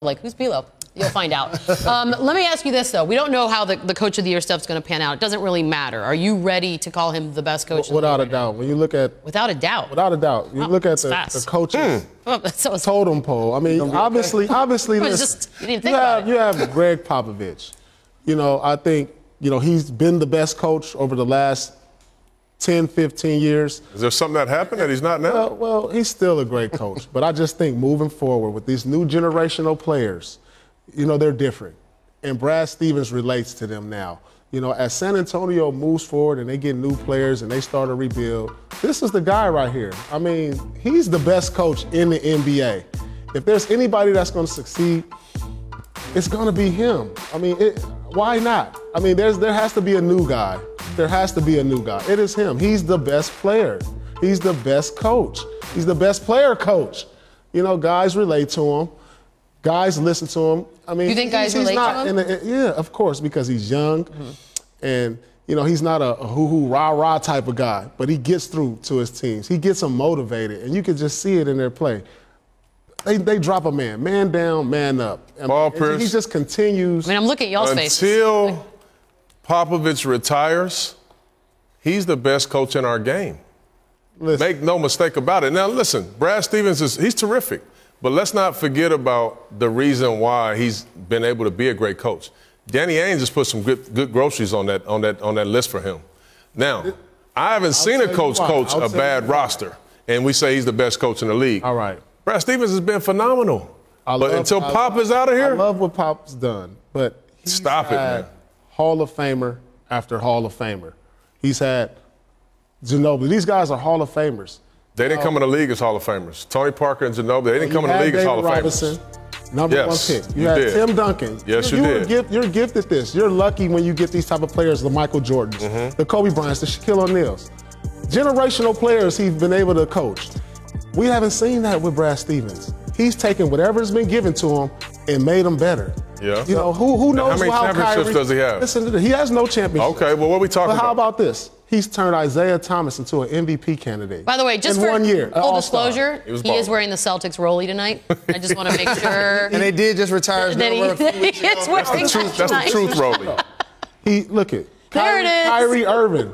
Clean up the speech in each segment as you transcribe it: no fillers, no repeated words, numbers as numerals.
Like, who's Bilo? You'll find out. Let me ask you this, though. We don't know how the Coach of the Year stuff's going to pan out. It doesn't really matter. Are you ready to call him the best coach? Without a doubt. When you look at... Without a doubt? Without a doubt. You look at the coaches totem pole. I mean, obviously, listen, you have Gregg Popovich. You know, I think, you know, he's been the best coach over the last 10, 15 years. Is there something that happened that he's not now? Well, he's still a great coach. But I just think moving forward with these new generational players, you know, they're different. And Brad Stevens relates to them now. You know, as San Antonio moves forward and they get new players and they start to rebuild, this is the guy right here. I mean, he's the best coach in the NBA. If there's anybody that's going to succeed, it's going to be him. I mean, why not? I mean, there has to be a new guy. There has to be a new guy. It is him. He's the best player. He's the best coach. He's the best player coach. You know, guys relate to him. Guys listen to him. I mean, you think guys relate to him? Yeah, of course, because he's young, and you know he's not a hoo-hoo, rah-rah type of guy, but he gets through to his teams. He gets them motivated, and you can just see it in their play. They drop a man down, man up. Paul Pierce, he just continues. I mean, I'm looking at y'all's faces. Until Popovich retires, he's the best coach in our game. Make no mistake about it. Now, listen, Brad Stevens he's terrific. But let's not forget about the reason why he's been able to be a great coach. Danny Ainge just put some good groceries on that list for him. Now, I haven't seen a coach a bad roster, and we say he's the best coach in the league. All right. Brad Stevens has been phenomenal. But until Pop is out of here, I love what Pop's done. But he's had Hall of Famer after Hall of Famer. He's had Ginobili. These guys are Hall of Famers. They didn't come in the league as Hall of Famers. Tony Parker and Ginobili, they didn't come in the league as Hall of Famers. Number one pick. You had Tim Duncan. Yes, you did. You're gifted this. You're lucky when you get these type of players, the Michael Jordans, the Kobe Bryants, the Shaquille O'Neals. Generational players he's been able to coach. We haven't seen that with Brad Stevens. He's taken whatever's been given to him and made them better. Yeah. You know, who knows how many championships does he have? Listen to this. He has no championship. Okay, well, what are we talking about? But how about this? He's turned Isaiah Thomas into an MVP candidate. By the way, just in for 1 year, full disclosure, he is wearing the Celtics rollie tonight. I just want to make sure. And they did just retire his number. That's the truth rollie. Look at there it is. Kyrie Irving,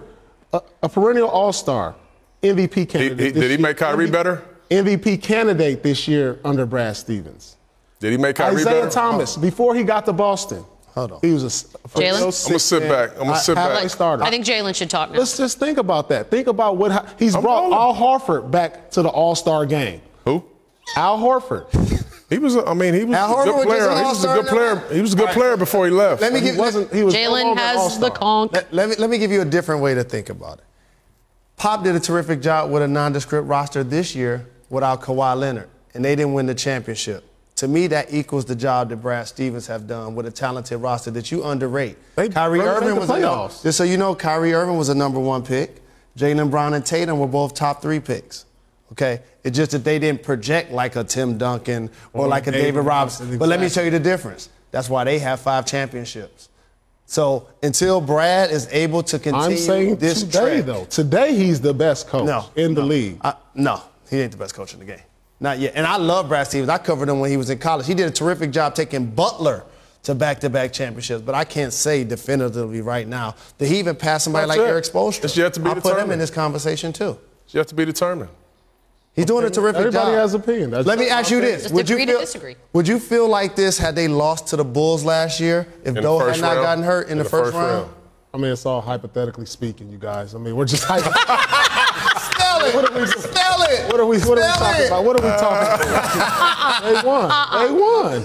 a perennial All-Star, MVP candidate. Did he make Kyrie better? MVP candidate this year under Brad Stevens. Did he make Kyrie better? Isaiah Thomas, before he got to Boston. Hold on. He was Jalen? I'm going to sit back. Starter. I think Jalen should talk now. Let's just think about that. Think about what he's brought Al Horford back to the All-Star game. Who? Al Horford. He was a good player. He was a good player before he left. Jalen has the conch. Let me give you a different way to think about it. Pop did a terrific job with a nondescript roster this year without Kawhi Leonard, and they didn't win the championship. To me, that equals the job that Brad Stevens have done with a talented roster that you underrate. Kyrie Irving was just so you know, Kyrie Irving was a #1 pick. Jaylen Brown and Tatum were both top 3 picks. Okay, it's just that they didn't project like a Tim Duncan or like a David Robinson. Exactly. But let me tell you the difference. That's why they have 5 championships. So until Brad is able to continue this trend, though, today he's the best coach in the league. No, he ain't the best coach in the game. Not yet. And I love Brad Stevens. I covered him when he was in college. He did a terrific job taking Butler to back-to-back championships. But I can't say definitively right now that he even passed somebody like Eric Spoelstra. It's yet to be determined. I'll put him in this conversation, too. It's yet to be determined. He's doing a terrific job. Everybody has opinion. Let me ask you this. Would you feel like this had they lost to the Bulls last year if Doe had not gotten hurt in the first round? I mean, it's all hypothetically speaking, you guys. I mean, we're just hypothetically. Spell it. What are we talking about? What are we talking about? They won.